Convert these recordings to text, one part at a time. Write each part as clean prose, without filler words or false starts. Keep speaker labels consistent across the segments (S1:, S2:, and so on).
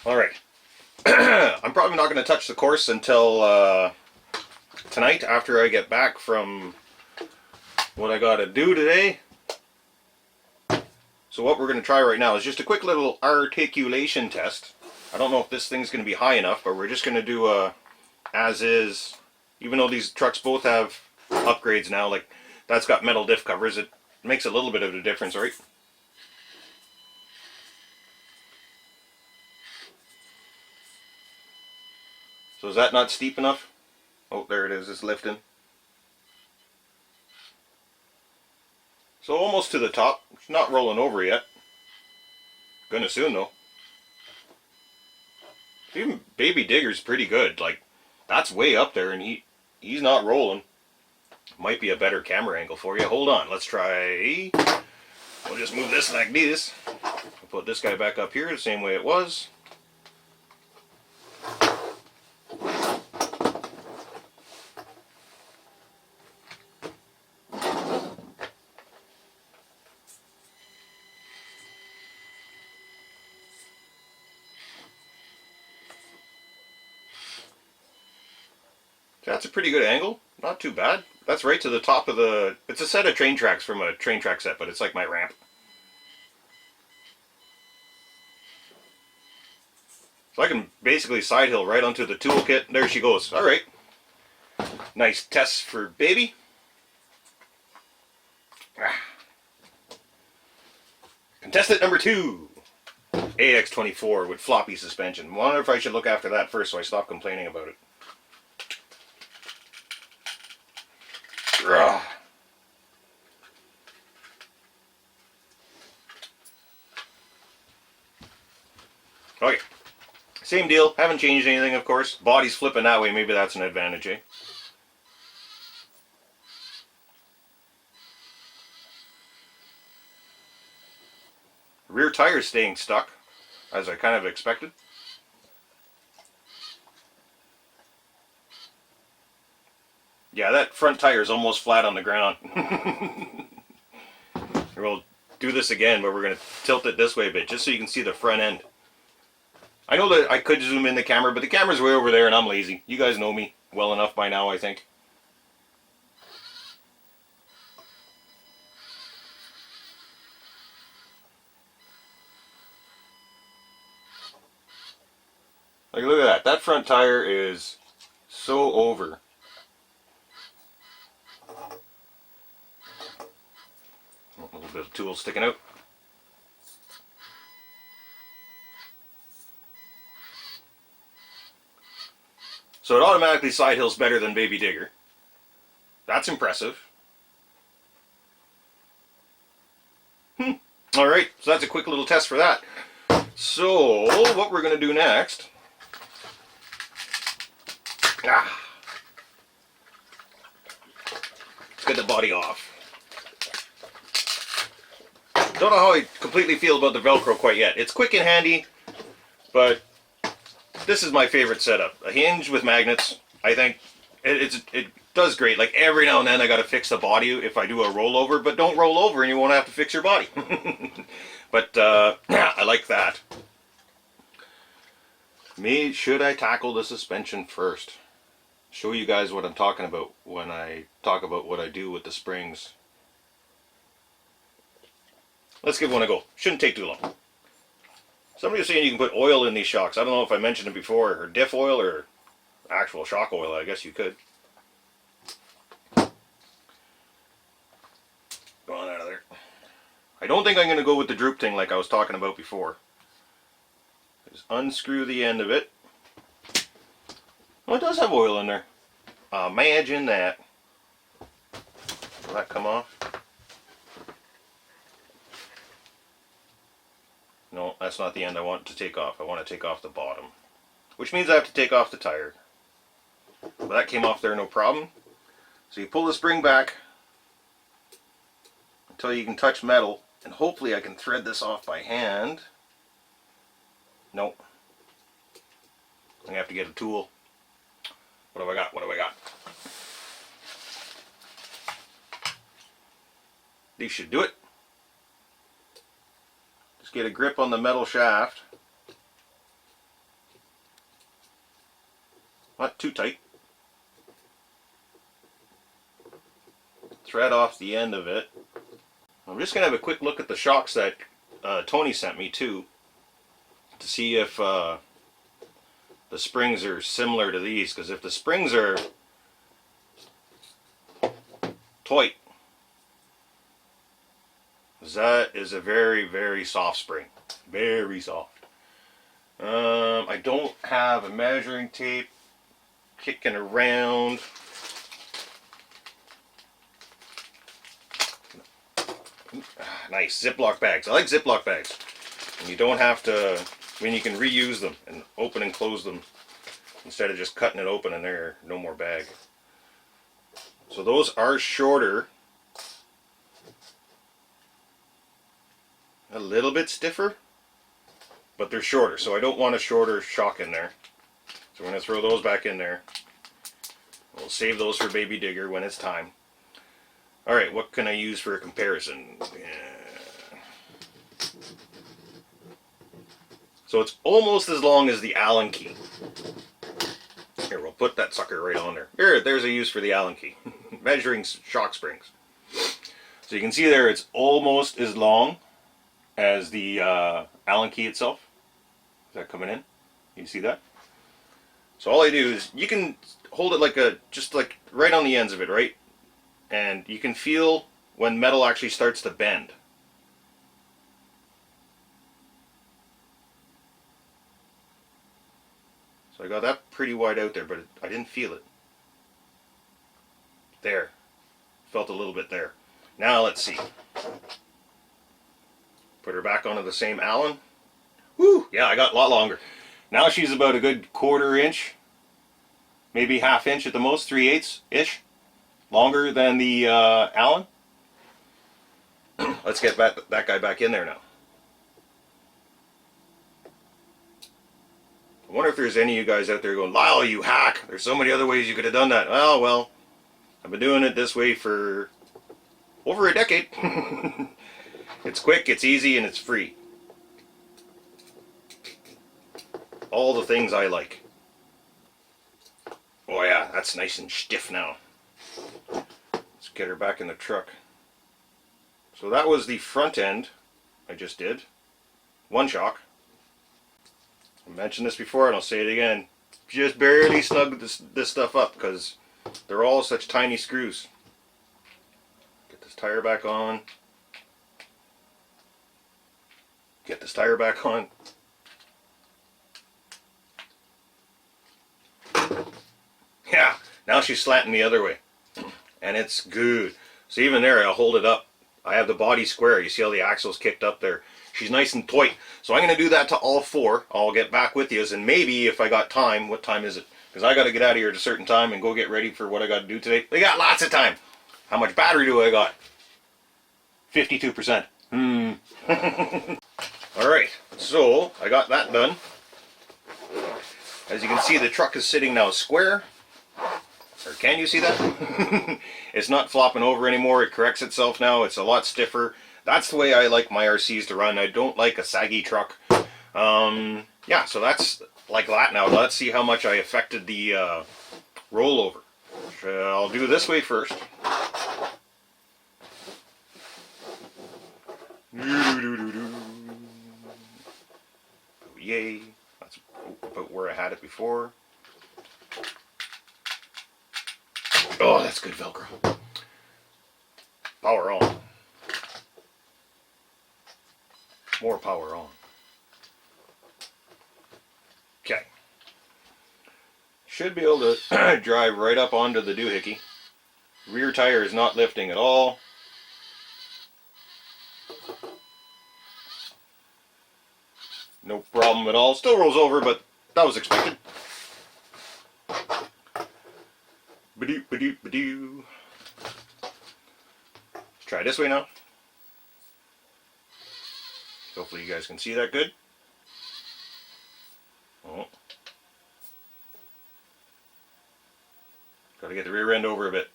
S1: Alright. I'm probably not going to touch the course until tonight after I get back from what I got to do today. So what we're going to try right now is just a quick little articulation test. I don't know if this thing's going to be high enough, but we're just going to do a as is. Even though these trucks both have upgrades now, like that's got metal diff covers, it makes a little bit of a difference, right? So is that not steep enough? Oh, there it is, it's lifting. So almost to the top. It's not rolling over yet. Gonna soon though. Even Baby Digger's pretty good. Like, that's way up there and he's not rolling. Might be a better camera angle for you. Hold on, let's try. We'll just move this like this. We'll put this guy back up here the same way it was. That's a pretty good angle. Not too bad. That's right to the top of the... It's a set of train tracks from a train track set, but it's like my ramp. So I can basically side hill right onto the toolkit. There she goes. Alright. Nice test for baby. Contestant number 2. AX24 with floppy suspension. Wonder if I should look after that first so I stop complaining about it. Okay. Same deal. Haven't changed anything, of course. Body's flipping that way. Maybe that's an advantage, eh? Rear tire's staying stuck, as I kind of expected. Yeah, that front tire is almost flat on the ground. We'll do this again, but we're going to tilt it this way a bit, just so you can see the front end. I know that I could zoom in the camera, but the camera's way over there and I'm lazy. You guys know me well enough by now, I think. Like, look at that. That front tire is so over. A little bit of tool sticking out. So it automatically side hills better than Baby Digger. That's impressive. Alright, so that's a quick little test for that. So, what we're going to do next... Let's get the body off. Don't know how I completely feel about the Velcro quite yet. It's quick and handy, but this is my favorite setup. A hinge with magnets. I think it does great. Like every now and then I got to fix the body if I do a rollover, but don't roll over and you won't have to fix your body. But I like that. Should I tackle the suspension first? Show you guys what I'm talking about when I talk about what I do with the springs. Let's give one a go. Shouldn't take too long. Somebody was saying you can put oil in these shocks. I don't know if I mentioned it before, or diff oil or actual shock oil. I guess you could. Go on out of there. I don't think I'm going to go with the droop thing like I was talking about before. Just unscrew the end of it. Oh, it does have oil in there. Imagine that. Will that come off? No, that's not the end I want to take off. I want to take off the bottom. Which means I have to take off the tire. But that came off there no problem. So you pull the spring back until you can touch metal. And hopefully I can thread this off by hand. Nope. I'm going to have to get a tool. What have I got? What have I got? These should do it. Just get a grip on the metal shaft. not too tight. Thread off the end of it. I'm just going to have a quick look at the shocks that Tony sent me too, to see if the springs are similar to these, because if the springs are tight, that is a very, very soft spring. Very soft. I don't have a measuring tape kicking around. Nice Ziploc bags. I like Ziploc bags. And you don't have to, I mean, you can reuse them and open and close them instead of just cutting it open and there, no more bag. So those are shorter. A little bit stiffer, but they're shorter, so I don't want a shorter shock in there. So we're going to throw those back in there. We'll save those for Baby Digger when it's time. Alright, what can I use for a comparison? So it's almost as long as the Allen key. Here, we'll put that sucker right on there. There's a use for the Allen key. Measuring shock springs. So you can see there it's almost as long as the Allen key itself. Is that coming in? You see that? So all I do is, you can hold it like just like right on the ends of it, right? And you can feel when metal actually starts to bend. So I got that pretty wide out there, but I didn't feel it. There. Felt a little bit there. Now let's see. Put her back onto the same Allen. Woo! Yeah, I got a lot longer. Now she's about a good 1/4 inch, maybe 1/2 inch at the most, 3/8-ish, longer than the Allen. Let's get that guy back in there now. I wonder if there's any of you guys out there going, Lyle, you hack! There's so many other ways you could have done that. Oh, well, I've been doing it this way for over a decade. It's quick, it's easy, and it's free. All the things I like. Oh yeah, that's nice and stiff now. Let's get her back in the truck. So that was the front end I just did. One shock. I mentioned this before and I'll say it again. Just barely snug this stuff up because they're all such tiny screws. Get this tire back on. Get this tire back on. Yeah, now she's slanting the other way. And it's good. So even there, I'll hold it up. I have the body square. You see how the axle's kicked up there? She's nice and tight. So I'm going to do that to all four. I'll get back with you. And maybe if I got time, what time is it? Because I got to get out of here at a certain time and go get ready for what I got to do today. They got lots of time. How much battery do I got? 52%. Alright, so I got that done. As you can see, the truck is sitting now square. Or can you see that? It's not flopping over anymore. It corrects itself now. It's a lot stiffer. That's the way I like my RCs to run. I don't like a saggy truck. Yeah, so that's like that now. Let's see how much I affected the rollover. I'll do this way first. Oh, yay. That's about where I had it before. Oh, that's good Velcro. Power on. More power on. Okay. Should be able to drive right up onto the doohickey. Rear tire is not lifting at all. No problem at all. Still rolls over, but that was expected. Ba-doo, ba-doo, ba-doo. Let's try this way now. Hopefully you guys can see that good. Oh. Got to get the rear end over a bit.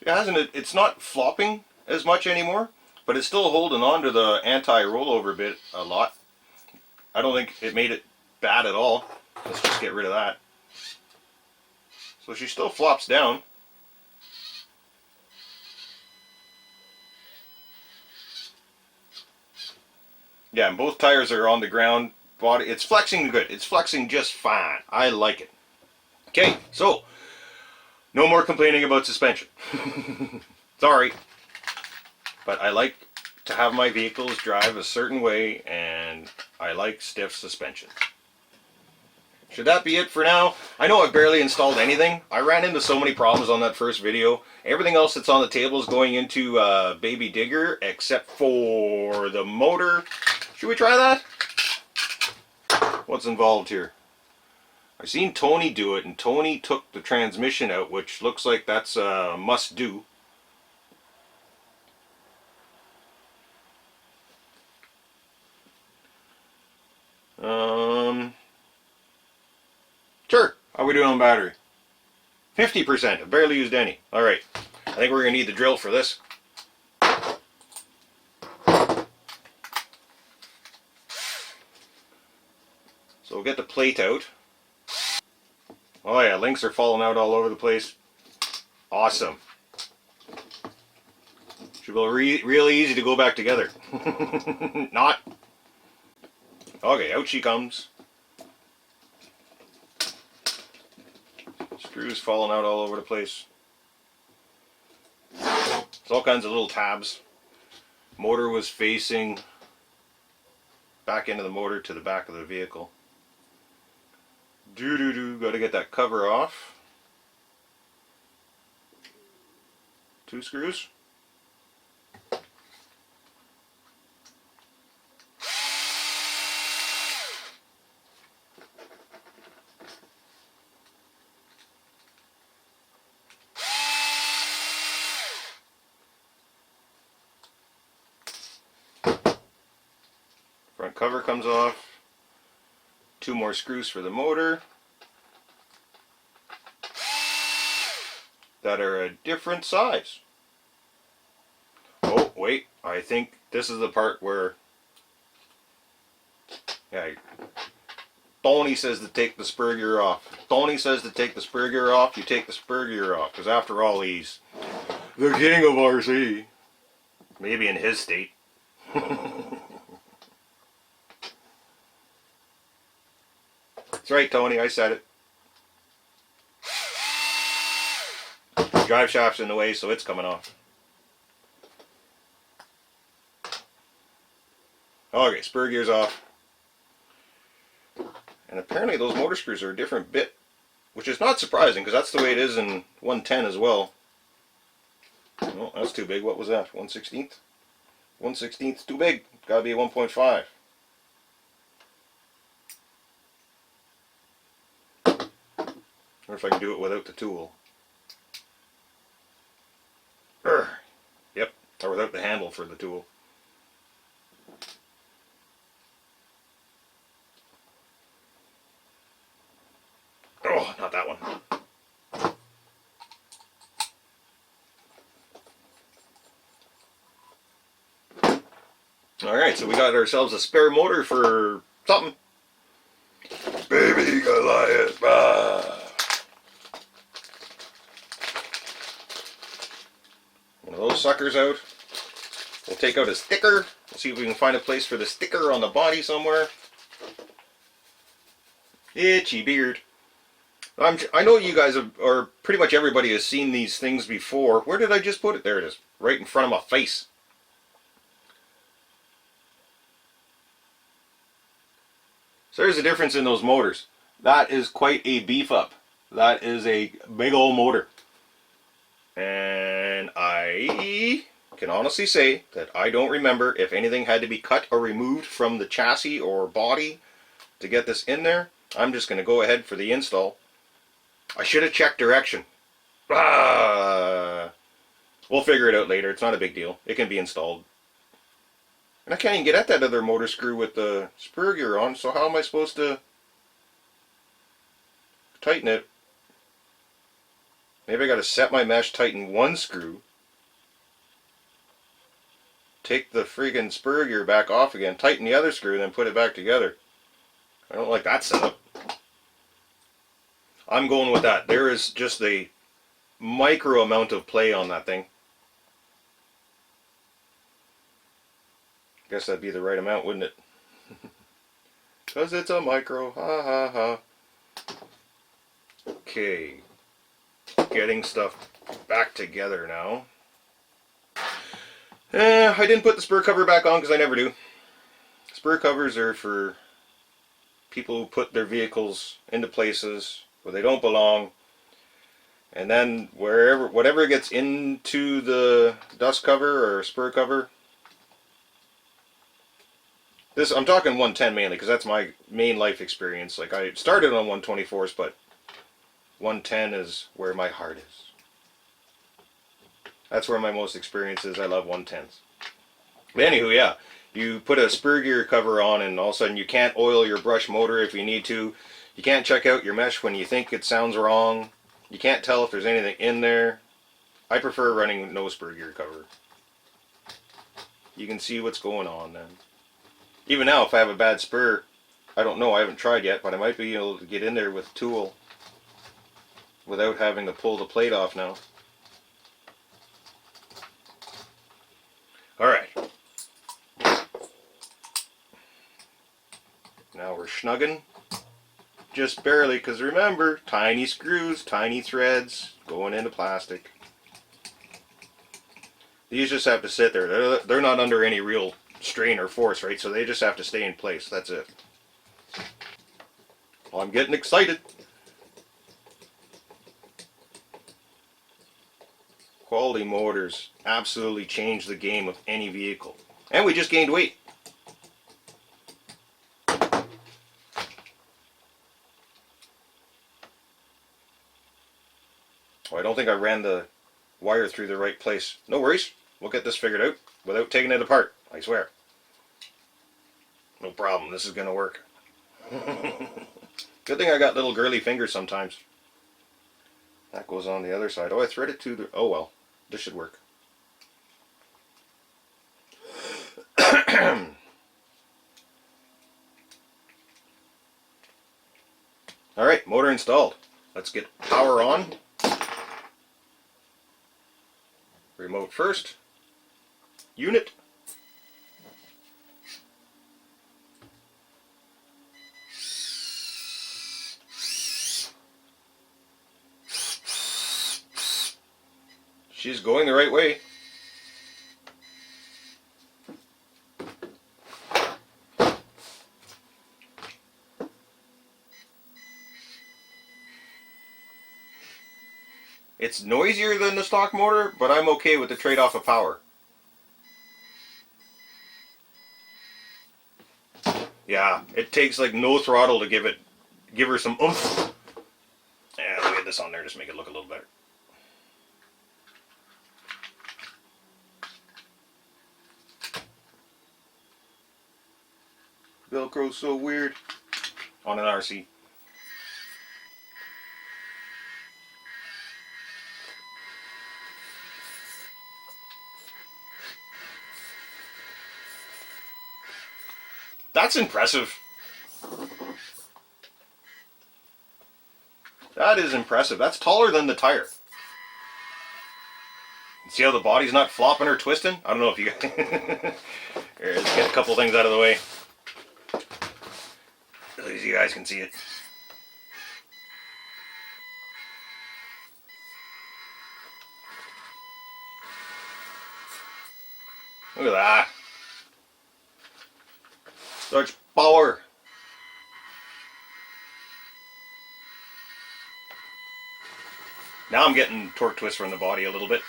S1: It hasn't. It's not flopping as much anymore, but it's still holding on to the anti-rollover bit a lot. I don't think it made it bad at all. Let's just get rid of that. So she still flops down. Yeah, and both tires are on the ground. Body, it's flexing good. It's flexing just fine. I like it. Okay, so no more complaining about suspension. Sorry, but I like to have my vehicles drive a certain way, and I like stiff suspension. Should that be it for now? I know I've barely installed anything. I ran into so many problems on that first video. Everything else that's on the table is going into Baby Digger, except for the motor. Should we try that? What's involved here? I've seen Tony do it, and Tony took the transmission out, which looks like that's a must do. Sure. How are we doing on battery? 50%. I've barely used any. Alright. I think we're going to need the drill for this. So we'll get the plate out. Oh yeah, links are falling out all over the place. Awesome. Should go really easy to go back together. Not. Okay, out she comes. Screws falling out all over the place. There's all kinds of little tabs. Motor was facing back into the motor to the back of the vehicle. Got to get that cover off. 2 screws. Front cover comes off. 2 more screws for the motor that are a different size. Oh wait, I think this is the part where, yeah, Tony says to take the spur gear off. Tony says to take the spur gear off, you take the spur gear off, because after all he's the king of RC. Maybe in his state. That's right, Tony, I said it. Drive shaft's in the way, so it's coming off. Okay, spur gear's off. And apparently those motor screws are a different bit, which is not surprising, because that's the way it is in 110 as well. Oh, that's too big. What was that? 1/16th? 1/16th too big. Gotta be a 1.5. Or if I can do it without the tool. Yep, or without the handle for the tool. Oh, not that one. Alright, so we got ourselves a spare motor for something. Baby Goliath. One of those suckers out. We'll take out a sticker. We'll see if we can find a place for the sticker on the body somewhere. Itchy beard. I know you guys have, or pretty much everybody has seen these things before. Where did I just put it? There it is. Right in front of my face. So there's a difference in those motors. That is quite a beef up. That is a big old motor. And I can honestly say that I don't remember if anything had to be cut or removed from the chassis or body to get this in there. I'm just going to go ahead for the install. I should have checked direction. We'll figure it out later. It's not a big deal. It can be installed. And I can't even get at that other motor screw with the spur gear on, so how am I supposed to tighten it? Maybe I got to set my mesh, tighten one screw, take the freaking spur gear back off again, tighten the other screw, and then put it back together. I don't like that setup. I'm going with that. There is just a micro amount of play on that thing. Guess that'd be the right amount, wouldn't it? Because it's a micro. Ha ha ha. Okay. Getting stuff back together now. I didn't put the spur cover back on because I never do. Spur covers are for people who put their vehicles into places where they don't belong, and then whatever gets into the dust cover or spur cover. I'm talking 110 mainly because that's my main life experience. Like, I started on 124s, but 110 is where my heart is. That's where my most experience is. I love 110s. But anywho, yeah, you put a spur gear cover on and all of a sudden you can't oil your brush motor if you need to. You can't check out your mesh when you think it sounds wrong. You can't tell if there's anything in there. I prefer running no spur gear cover. You can see what's going on then. Even now, if I have a bad spur, I don't know, I haven't tried yet, but I might be able to get in there with a tool without having to pull the plate off now. Alright. Now we're snugging. Just barely, because remember, tiny screws, tiny threads going into plastic. These just have to sit there. They're not under any real strain or force, right? So they just have to stay in place. That's it. Well, I'm getting excited. Quality motors absolutely change the game of any vehicle. And we just gained weight. Oh, I don't think I ran the wire through the right place. No worries. We'll get this figured out without taking it apart. I swear. No problem. This is going to work. Good thing I got little girly fingers sometimes. That goes on the other side. Oh, I threaded to the... Oh, well. This should work. Alright, motor installed. Let's get power on. Remote first. Unit. She's going the right way. It's noisier than the stock motor, but I'm okay with the trade-off of power. Yeah, it takes like no throttle to give her some oomph. Yeah, we'll get this on there just to make it look a little better. Velcro's so weird on an RC. That's impressive. That is impressive. That's taller than the tire. See how the body's not flopping or twisting? I don't know if you guys... Here, let's get a couple things out of the way. At least you guys can see it. Look at that. Such power. Now I'm getting torque twist from the body a little bit.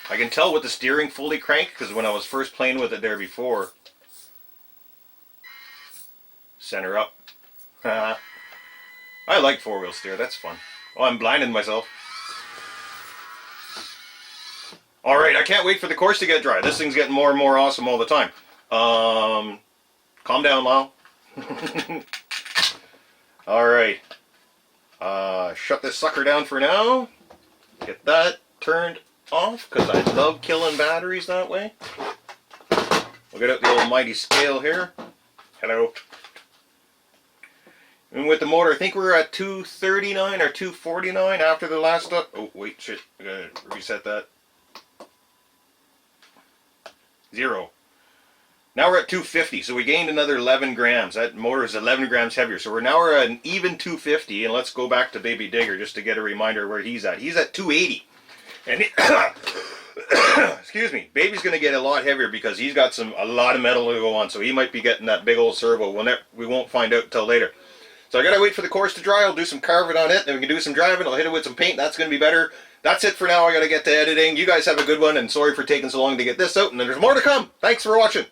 S1: I can tell with the steering fully cranked because when I was first playing with it there before. Center up. I like four-wheel steer, that's fun. Oh, I'm blinding myself. Alright, I can't wait for the course to get dry. This thing's getting more and more awesome all the time. Calm down, Lyle. Alright. Shut this sucker down for now. Get that turned off, because I love killing batteries that way. We'll get out the almighty scale here. Hello. And with the motor, I think we're at 239 or 249 after the last up. Oh, wait, shit. I gotta reset that. 0. Now we're at 250, so we gained another 11 grams. That motor is 11 grams heavier. So we're at an even 250, and let's go back to Baby Digger just to get a reminder where he's at. He's at 280. And excuse me, Baby's going to get a lot heavier because he's got a lot of metal to go on, so he might be getting that big old servo. We won't find out until later. So I got to wait for the course to dry. I'll do some carving on it, then we can do some driving. I'll hit it with some paint. That's going to be better. That's it for now. I got to get to editing. You guys have a good one, and sorry for taking so long to get this out, and there's more to come. Thanks for watching.